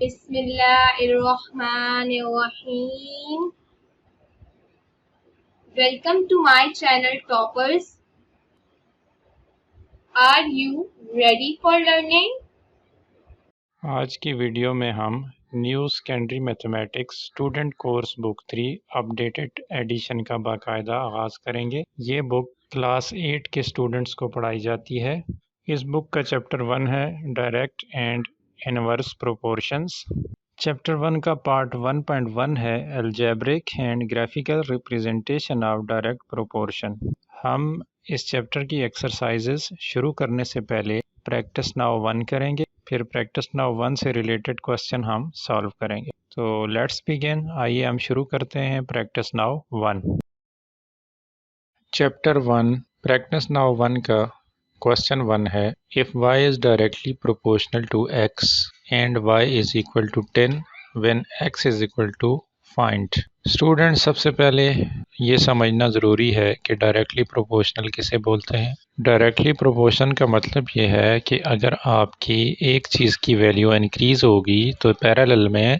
Bismillahirrahmanirrahim. Welcome to my channel Toppers. Are you ready for learning? आज की video में हम new secondary mathematics student course book 3 updated addition का बाकायदा आगाज़ करेंगे। ये बुक क्लास 8 के स्टूडेंट्स को पढ़ाई जाती है। इस बुक का चैप्टर 1 है direct and inverse proportions. Chapter 1 का पार्ट 1.1 है algebraic and graphical representation of direct proportion. हम इस चैप्टर की एक्सरसाइजेस शुरू करने से पहले प्रैक्टिस नाउ 1 करेंगे, फिर प्रैक्टिस नाउ 1 से रिलेटेड क्वेश्चन हम सॉल्व करेंगे। तो लेट्स बिगिन। आइए हम शुरू करते हैं practice now 1। Chapter 1 practice now 1 का क्वेश्चन 1 है, if y is directly proportional to x and y is equal to 10 when x is equal to find. Student, सबसे पहले ये समझना ज़रूरी है कि डायरेक्टली प्रोपोर्शनल किसे बोलते हैं। डायरेक्टली प्रोपोर्शन का मतलब ये है कि अगर आपकी एक चीज़ की वैल्यू इंक्रीज़ होगी तो पैरेलल में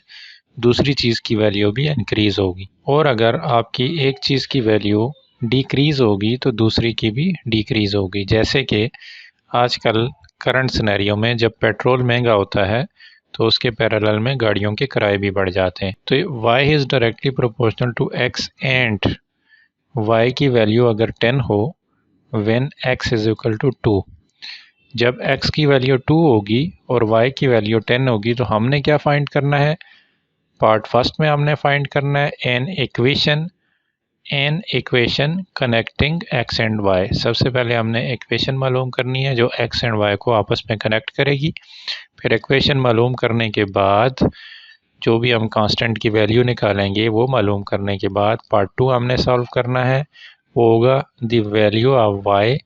दूसरी चीज़ की वैल्यू भी इंक्रीज़ होगी, और अगर आपकी एक चीज़ की वैल्यू डिक्रीज़ होगी तो दूसरी की भी डिक्रीज़ होगी। जैसे कि आजकल करंट सिनेरियो में जब पेट्रोल महंगा होता है तो उसके पैरेलल में गाड़ियों के किराए भी बढ़ जाते हैं। तो y is directly proportional to x and y की वैल्यू अगर 10 हो when x is equal to 2। जब x की वैल्यू 2 होगी और y की वैल्यू 10 होगी तो हमने क्या फाइंड करना है? पार्ट फर्स्ट में हमने फाइंड करना है an equation connecting x and y। सबसे पहले हमने इक्वेशन मालूम करनी है जो x एंड y को आपस में कनेक्ट करेगी। फिर इक्वेशन मालूम करने के बाद जो भी हम कांस्टेंट की वैल्यू निकालेंगे वो मालूम करने के बाद पार्ट 2 हमने सॉल्व करना है, वो होगा the value of y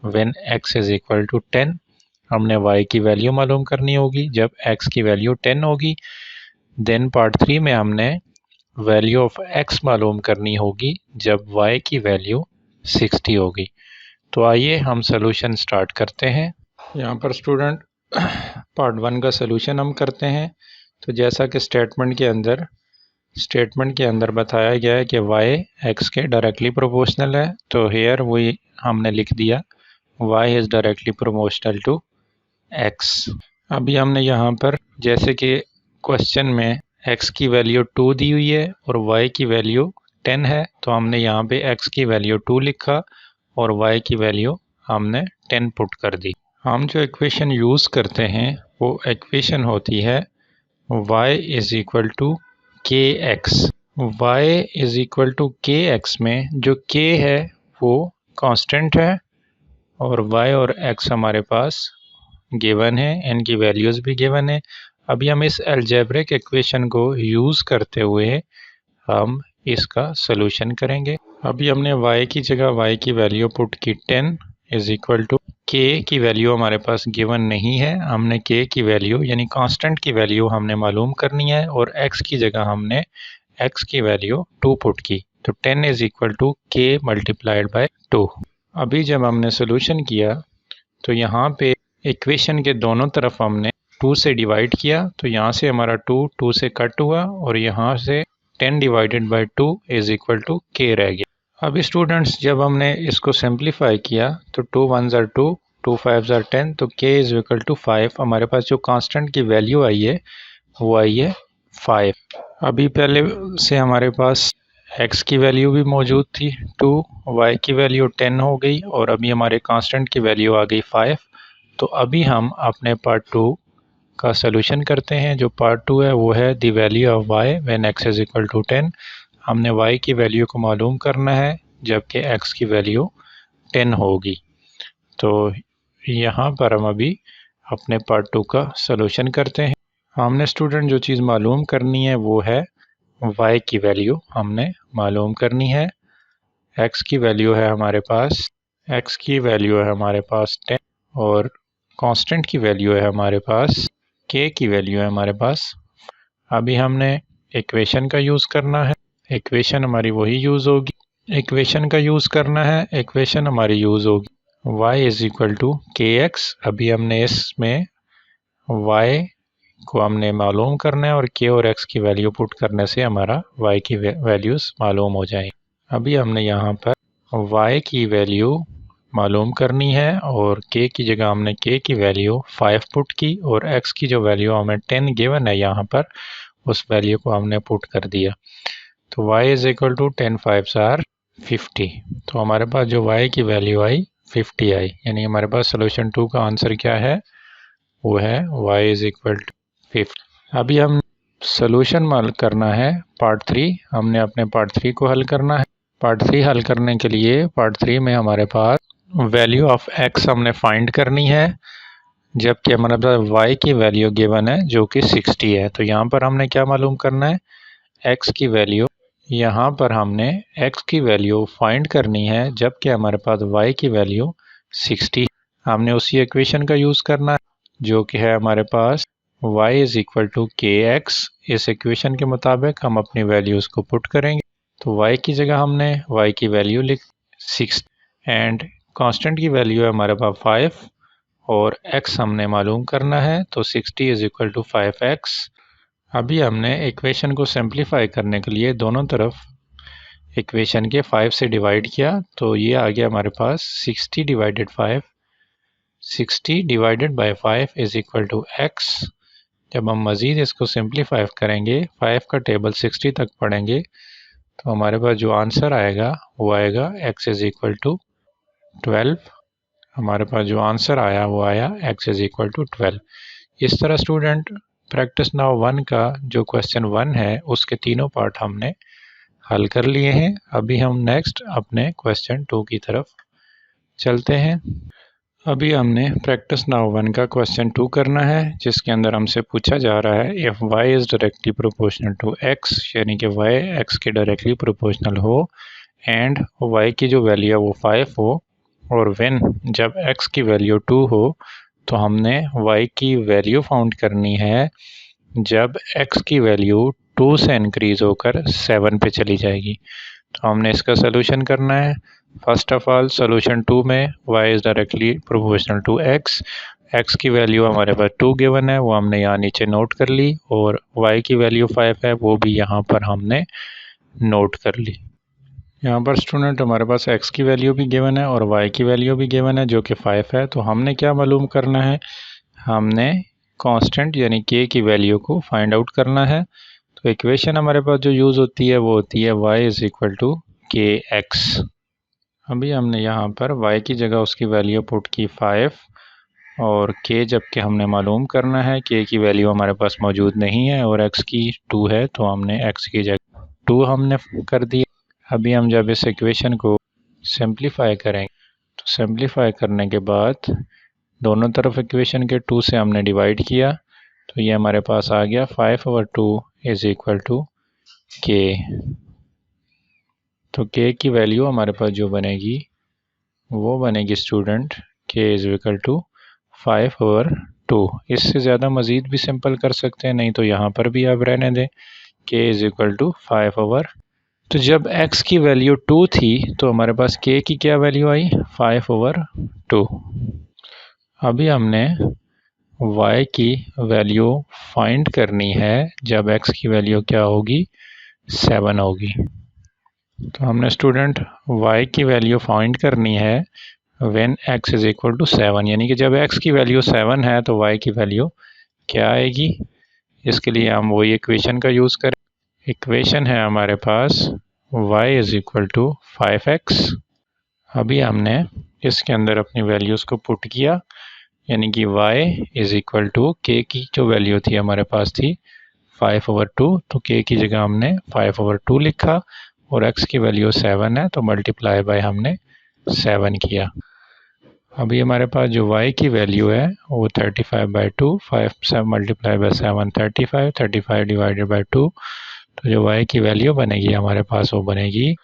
when x is equal to 10। हमने y की वैल्यू मालूम करनी होगी जब x की वैल्यू 10 होगी। देन पार्ट 3 में हमने वैल्यू ऑफ x मालूम करनी होगी जब y की वैल्यू 60 होगी। तो आइए हम सोल्यूशन स्टार्ट करते हैं। यहाँ पर स्टूडेंट पार्ट 1 का सोल्यूशन हम करते हैं। तो जैसा कि स्टेटमेंट के अंदर बताया गया है कि y x के डायरेक्टली प्रोपोर्शनल है, तो हेयर वही हमने लिख दिया y is directly proportional to x। अभी हमने यहाँ पर जैसे कि क्वेश्चन में x की वैल्यू 2 दी हुई है और y की वैल्यू 10 है, तो हमने यहाँ पे x की वैल्यू 2 लिखा और y की वैल्यू हमने 10 पुट कर दी। हम जो इक्वेशन यूज़ करते हैं वो इक्वेशन होती है y is equal to K X. Y is equal to K X में जो k है वो कांस्टेंट है और y और x हमारे पास गिवन है, इनकी वैल्यूज़ भी गिवन है। अभी हम इस अलजेब्रिक इक्वेशन को यूज़ करते हुए हम इसका सोल्यूशन करेंगे। अभी हमने y की जगह y की वैल्यू पुट की 10 इज़ इक्वल टू k की वैल्यू हमारे पास गिवन नहीं है, हमने k की वैल्यू यानी कांस्टेंट की वैल्यू हमने मालूम करनी है और x की जगह हमने x की वैल्यू 2 पुट की, तो 10 is equal to k multiplied by 2। अभी जब हमने सोल्यूशन किया तो यहाँ पे इक्वेशन के दोनों तरफ हमने 2 से डिवाइड किया, तो यहाँ से हमारा 2 से कट हुआ और यहाँ से 10 divided by 2 is equal to k रह गया। अभी स्टूडेंट्स जब हमने इसको सिंप्लीफाई किया तो 2 1s are 2, 2 5s are 10, तो k इज़ इक्वल टू 5। हमारे पास जो कांस्टेंट की वैल्यू आई है वो आई है 5। अभी पहले से हमारे पास x की वैल्यू भी मौजूद थी 2, y की वैल्यू 10 हो गई और अभी हमारे कांस्टेंट की वैल्यू आ गई 5। तो अभी हम अपने पार्ट 2 का सोल्यूशन करते हैं। जो पार्ट 2 है वो है the value of y when x is equal to 10। हमने y की वैल्यू को मालूम करना है जबकि x की वैल्यू 10 होगी। तो यहाँ पर हम अभी अपने पार्ट 2 का सोल्यूशन करते हैं। हमने स्टूडेंट जो चीज़ मालूम करनी है वो है y की वैल्यू हमने मालूम करनी है। x की वैल्यू है हमारे पास 10 और कांस्टेंट की वैल्यू है हमारे पास k की वैल्यू है हमारे पास। अभी हमने इक्वेशन का यूज़ करना है, इक्वेशन हमारी वही यूज़ होगी, इक्वेशन का यूज़ करना है, इक्वेशन हमारी यूज़ होगी y is equal to K x. अभी हमने इसमें y को हमने मालूम करना है और के और एक्स की वैल्यू पुट करने से हमारा वाई की वैल्यूज़ मालूम हो जाएंगी। अभी हमने यहाँ पर वाई की वैल्यू मालूम करनी है और के की जगह हमने के की वैल्यू 5 पुट की और एक्स की जो वैल्यू हमें 10 गिवन है यहाँ पर उस वैल्यू को हमने पुट कर दिया। तो y is equal to 10 5s are 50। तो हमारे पास जो y की वैल्यू आई 50 आई, यानी हमारे पास सोल्यूशन 2 का आंसर क्या है, वो है y इज इक्वल टू 50। अभी हम सोल्यूशन करना है पार्ट 3। हमने अपने पार्ट 3 को हल करना है। पार्ट 3 हल करने के लिए पार्ट 3 में हमारे पास वैल्यू ऑफ x हमने फाइंड करनी है, जबकि हमारे पास y की वैल्यू गिवन है जो कि 60 है। तो यहाँ पर हमने क्या मालूम करना है, x की वैल्यू। यहाँ पर हमने x की वैल्यू फाइंड करनी है जबकि हमारे पास y की वैल्यू 60। हमने उसी इक्वेशन का यूज़ करना है जो कि है हमारे पास y is equal to K x. इस इक्वेशन के मुताबिक हम अपनी वैल्यूज़ को पुट करेंगे। तो y की जगह हमने y की वैल्यू लिख 6 एंड कांस्टेंट की वैल्यू है हमारे पास 5 और x हमने मालूम करना है। तो 60 इज इक्वल टू 5x। अभी हमने इक्वेशन को सिंप्लीफाई करने के लिए दोनों तरफ इक्वेशन के 5 से डिवाइड किया। तो ये आ गया हमारे पास 60 divided 5, 60 divided by 5 is equal to x। जब हम मज़ीद इसको सिंप्लीफाई करेंगे, 5 का टेबल 60 तक पढ़ेंगे, तो हमारे पास जो आंसर आएगा वो आएगा x इज इक्वल टू 12। हमारे पास जो आंसर आया वो आया x इज इक्वल टू 12। इस तरह स्टूडेंट प्रैक्टिस नाउ 1 का जो क्वेश्चन 1 है उसके तीनों पार्ट हमने हल कर लिए हैं। अभी हम नेक्स्ट अपने क्वेश्चन 2 की तरफ चलते हैं। अभी हमने प्रैक्टिस नाउ 1 का क्वेश्चन 2 करना है, जिसके अंदर हमसे पूछा जा रहा है if y is directly proportional to x, यानी कि y x के डायरेक्टली प्रोपोर्शनल हो एंड y की जो वैल्यू है वो 5 हो, और व्हेन जब x की वैल्यू 2 हो, तो हमने y की वैल्यू फाउंड करनी है जब x की वैल्यू 2 से इंक्रीज होकर 7 पे चली जाएगी। तो हमने इसका सोल्यूशन करना है। फर्स्ट ऑफ ऑल सोल्यूशन 2 में y is directly proportional to x की वैल्यू हमारे पास 2 गिवन है, वो हमने यहाँ नीचे नोट कर ली, और y की वैल्यू 5 है वो भी यहाँ पर हमने नोट कर ली। यहाँ पर स्टूडेंट हमारे पास x की वैल्यू भी गिवन है और y की वैल्यू भी गिवन है जो कि 5 है। तो हमने क्या मालूम करना है, हमने कांस्टेंट यानी k की वैल्यू को फाइंड आउट करना है। तो इक्वेशन हमारे पास जो यूज़ होती है वो होती है y is equal to K x. अभी हमने यहाँ पर y की जगह उसकी वैल्यू पुट की 5 और k जबकि हमने मालूम करना है k की वैल्यू हमारे पास मौजूद नहीं है और x की 2 है, तो हमने x की जगह 2 हमने कर दी। अभी हम जब इस इक्वेशन को सिंप्लीफाई करेंगे, तो सिंप्लीफाई करने के बाद दोनों तरफ इक्वेशन के 2 से हमने डिवाइड किया, तो ये हमारे पास आ गया 5/2 इज़ इक्वल टू k। तो k की वैल्यू हमारे पास जो बनेगी वो बनेगी student k is equal to 5/2। इससे ज़्यादा मज़ीद भी सिंपल कर सकते हैं, नहीं तो यहाँ पर भी आप रहने दें k इज़ इक्वल टू 5/। तो जब x की वैल्यू 2 थी तो हमारे पास k की क्या वैल्यू आई 5/2। अभी हमने y की वैल्यू फाइंड करनी है जब x की वैल्यू क्या होगी 7 होगी। तो हमने स्टूडेंट y की वैल्यू फाइंड करनी है when x is equal to 7, यानी कि जब x की वैल्यू 7 है तो y की वैल्यू क्या आएगी। इसके लिए हम वही इक्वेशन का यूज़ करें। इक्वेशन है हमारे पास y is equal to 5x। अभी हमने इसके अंदर अपनी वैल्यूज़ को पुट किया, यानी कि y is equal to k की जो वैल्यू थी हमारे पास थी 5/2, तो k की जगह हमने 5/2 लिखा और x की वैल्यू 7 है तो मल्टीप्लाई बाय हमने 7 किया। अभी हमारे पास जो y की वैल्यू है वो 35/2, 5 मल्टीप्लाई बाय 7 35, 35 डिवाइडेड बाय 2, तो जो y की वैल्यू बनेगी हमारे पास वो बनेगी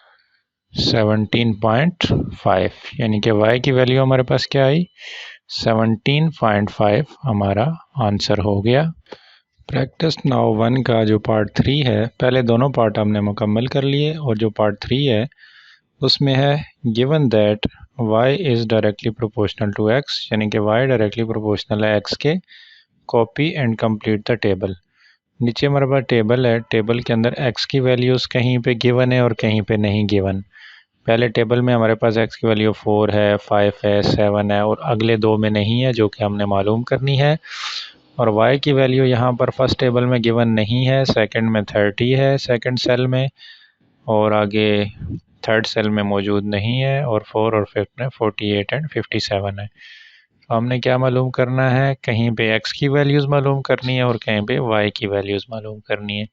17.5, यानी कि y की वैल्यू हमारे पास क्या आई 17.5 हमारा आंसर हो गया। प्रैक्टिस नाउ 1 का जो पार्ट 3 है, पहले दोनों पार्ट हमने मुकम्मल कर लिए और जो पार्ट 3 है उसमें है given that y is directly proportional to x, यानी कि y डायरेक्टली प्रोपोर्शनल है x के, copy and complete the table. नीचे हमारे पास टेबल है, टेबल के अंदर x की वैल्यूज़ कहीं पे गिवन है और कहीं पे नहीं गिवन। पहले टेबल में हमारे पास x की वैल्यू 4 है, 5 है, 7 है और अगले दो में नहीं है, जो कि हमने मालूम करनी है। और y की वैल्यू यहाँ पर फर्स्ट टेबल में गिवन नहीं है, सेकंड में 30 है सेकंड सेल में, और आगे थर्ड सेल में मौजूद नहीं है, और 4 और 5 में 48 एंड 57 है। तो हमने क्या मालूम करना है, कहीं पे x की वैल्यूज़ मालूम करनी है और कहीं पे y की वैल्यूज़ मालूम करनी है।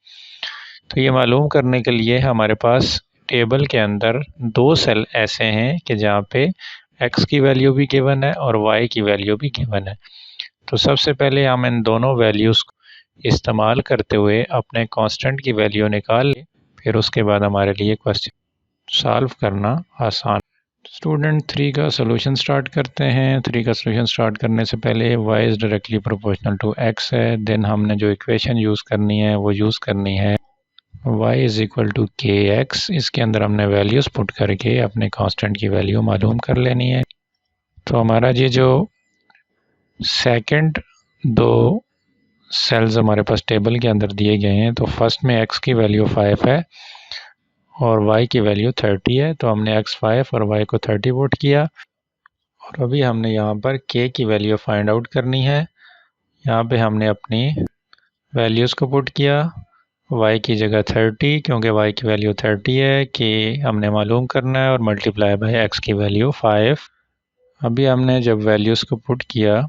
तो ये मालूम करने के लिए हमारे पास टेबल के अंदर दो सेल ऐसे हैं कि जहाँ पे x की वैल्यू भी गिवन है और y की वैल्यू भी गिवन है। तो सबसे पहले हम इन दोनों वैल्यूज़ को इस्तेमाल करते हुए अपने कांस्टेंट की वैल्यू निकाल लें, फिर उसके बाद हमारे लिए क्वेश्चन सॉल्व करना आसान। स्टूडेंट 3 का सोल्यूशन स्टार्ट करते हैं। 3 का सोल्यूशन स्टार्ट करने से पहले y is directly proportional to x है। देन हमने जो इक्वेशन यूज़ करनी है वो यूज़ करनी है y is equal to kx। इसके अंदर हमने वैल्यूज़ पुट करके अपने कांस्टेंट की वैल्यू मालूम कर लेनी है। तो हमारा ये जो सेकंड दो सेल्स हमारे पास टेबल के अंदर दिए गए हैं, तो फर्स्ट में x की वैल्यू 5 है और y की वैल्यू 30 है। तो हमने x 5 और y को 30 पुट किया, और अभी हमने यहाँ पर k की वैल्यू फाइंड आउट करनी है। यहाँ पे हमने अपनी वैल्यूज़ को पुट किया, y की जगह 30 क्योंकि y की वैल्यू 30 है, k हमने मालूम करना है, और मल्टीप्लाई बाय x की वैल्यू 5। अभी हमने जब वैल्यूज़ को पुट किया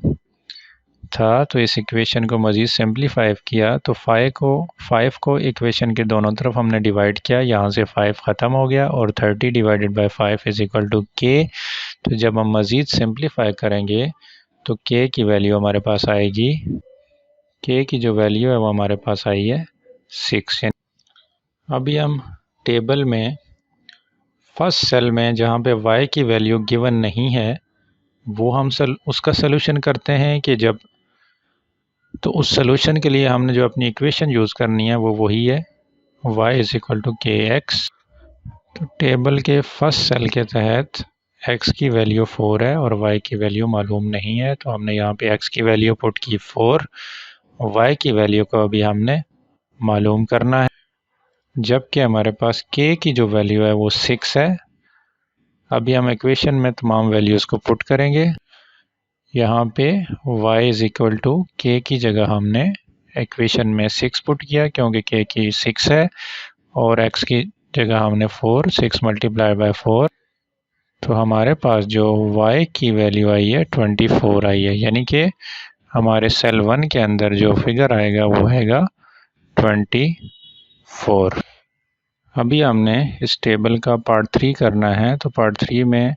था तो इस इक्वेशन को मज़ीद सिंप्लीफाई किया, तो 5 को इक्वेशन के दोनों तरफ हमने डिवाइड किया, यहाँ से 5 ख़त्म हो गया, और 30 divided by 5 is equal to k। तो जब हम मज़ीद सिंप्लीफाई करेंगे तो k की वैल्यू हमारे पास आएगी, k की जो वैल्यू है वो हमारे पास आई है 6। अभी हम टेबल में फर्स्ट सेल में जहाँ पे y की वैल्यू गिवन नहीं है, वो हम उसका सलूशन करते हैं कि जब, तो उस सलूशन के लिए हमने जो अपनी इक्वेशन यूज़ करनी है वो वही है y is equal to kx। तो टेबल के फर्स्ट सेल के तहत x की वैल्यू 4 है और y की वैल्यू मालूम नहीं है, तो हमने यहाँ पे x की वैल्यू पुट की 4, और y की वैल्यू को अभी हमने मालूम करना है, जबकि हमारे पास k की जो वैल्यू है वो 6 है। अभी हम इक्वेशन में तमाम वैल्यूज़ को पुट करेंगे। यहाँ पे y is equal to k की जगह हमने इक्वेशन में 6 पुट किया क्योंकि k की 6 है, और x की जगह हमने 4, 6 मल्टीप्लाई बाय 4। तो हमारे पास जो y की वैल्यू आई है 24 आई है, यानी कि हमारे सेल 1 के अंदर जो फिगर आएगा वो आएगा 24। अभी हमने इस टेबल का पार्ट 3 करना है। तो पार्ट 3 में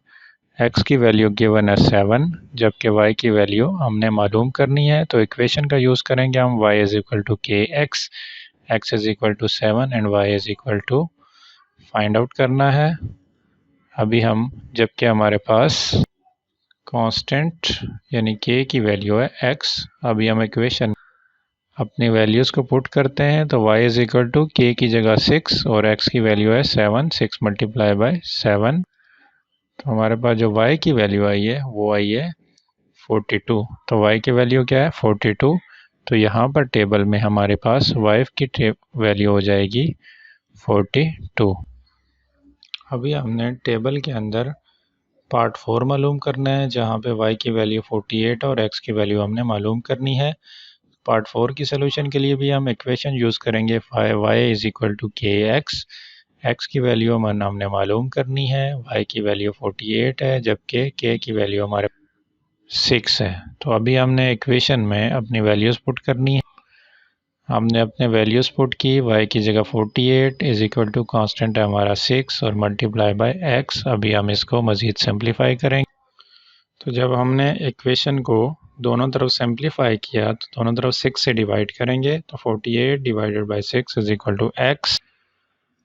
x की वैल्यू गिवन है 7, जबकि y की वैल्यू हमने मालूम करनी है। तो इक्वेशन का यूज़ करेंगे हम, y is equal to kx, x is equal to 7 and y is equal to find out करना है। अभी हम, जबकि हमारे पास कांस्टेंट यानी k की वैल्यू है x, अभी हम इक्वेशन अपनी वैल्यूज़ को पुट करते हैं। तो y is equal to k की जगह 6 और x की वैल्यू है 7, 6 मल्टीप्लाई बाय 7। तो हमारे पास जो y की वैल्यू आई है वो आई है 42। तो y की वैल्यू क्या है 42। तो यहाँ पर टेबल में हमारे पास y की वैल्यू हो जाएगी 42। अभी हमने टेबल के अंदर पार्ट 4 मालूम करना है, जहाँ पे y की वैल्यू 48 और x की वैल्यू हमने मालूम करनी है। पार्ट 4 की सोल्यूशन के लिए भी हम इक्वेशन यूज़ करेंगे, y is equal to kx। x की वैल्यू हमने मालूम करनी है, y की वैल्यू 48 है, जबकि k की वैल्यू हमारे 6 है। तो अभी हमने इक्वेशन में अपनी वैल्यूज़ पुट करनी है। हमने अपने वैल्यूज़ पुट की, y की जगह 48 इज़ इक्वल टू कांस्टेंट है हमारा 6 और मल्टीप्लाई बाय x। अभी हम इसको मज़ीद सिंप्लीफाई करेंगे। तो जब हमने इक्वेशन को दोनों तरफ सिंप्लीफाई किया तो दोनों तरफ 6 से डिवाइड करेंगे, तो 48 divided by 6 is equal to x।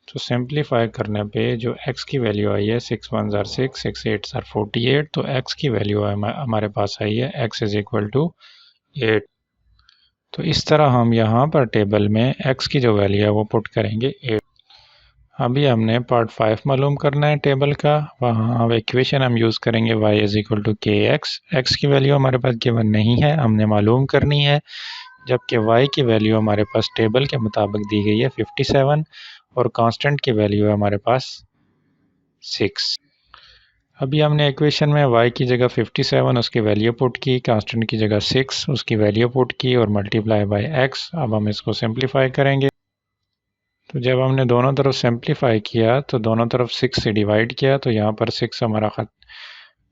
तो सिंप्लीफाई करने पे जो x की वैल्यू आई है 6 1 ज़ार 6, 6 8 ज़ार 48। तो x की वैल्यू हमारे पास आई है x इज़ इक्वल टू 8। तो इस तरह हम यहाँ पर टेबल में x की जो वैल्यू है वो पुट करेंगे 8। अभी हमने पार्ट 5 मालूम करना है टेबल का। वहाँ अब इक्वेशन हम यूज़ करेंगे y is equal to K x की वैल्यू हमारे पास गिवन नहीं है, हमने मालूम करनी है, जबकि y की वैल्यू हमारे पास टेबल के मुताबिक दी गई है 57 और कांस्टेंट की वैल्यू है हमारे पास 6। अभी हमने इक्वेशन में y की जगह 57 उसकी वैल्यू पुट की, कांस्टेंट की जगह 6 उसकी वैल्यू पुट की और मल्टीप्लाई बाय x। अब हम इसको सिंप्लीफाई करेंगे। तो जब हमने दोनों तरफ सिंप्लीफाई किया तो दोनों तरफ 6 से डिवाइड किया तो यहाँ पर 6 हमारा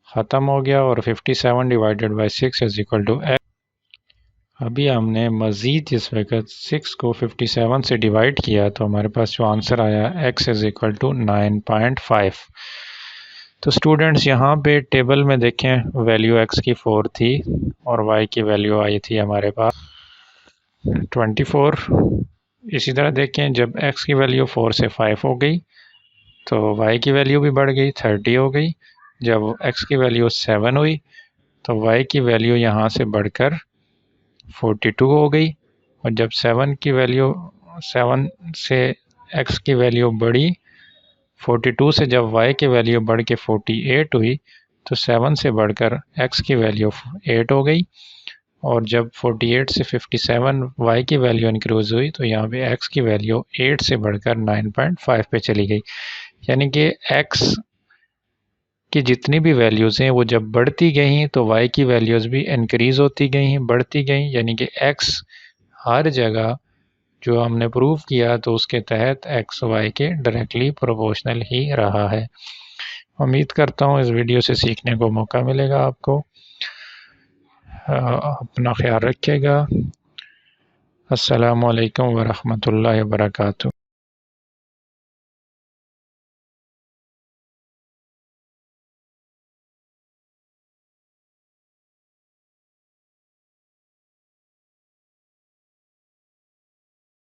ख़त्म हो गया और 57 divided by 6 is equal to x। अभी हमने मज़ीद इस वक्त 6 को 57 से डिवाइड किया तो हमारे पास जो आंसर आया x इज इक्वल टू 9.5। तो स्टूडेंट्स यहाँ पे टेबल में देखें वैल्यू x की 4 थी और y की वैल्यू आई थी हमारे पास 24। इसी तरह देखें जब x की वैल्यू 4 से 5 हो गई तो y की वैल्यू भी बढ़ गई 30 हो गई। जब x की वैल्यू 7 हुई तो y की वैल्यू यहाँ से बढ़कर 42 हो गई और जब 7 से x की वैल्यू बढ़ी 42 से जब y की वैल्यू बढ़ के 48 हुई तो 7 से बढ़कर x की वैल्यू 8 हो गई और जब 48 से 57 y की वैल्यू इंक्रीज हुई तो यहाँ पे x की वैल्यू 8 से बढ़कर 9.5 पे चली गई। यानी कि x की जितनी भी वैल्यूज़ हैं वो जब बढ़ती गई तो y की वैल्यूज़ भी इंक्रीज़ होती गई बढ़ती गई, यानी कि x हर जगह जो हमने प्रूव किया तो उसके तहत x y के डायरेक्टली प्रोपोर्शनल ही रहा है। उम्मीद करता हूँ इस वीडियो से सीखने को मौका मिलेगा आपको। अपना ख्याल रखिएगा। अस्सलामु अलैकुम व रहमतुल्लाहि व बरकातुहू।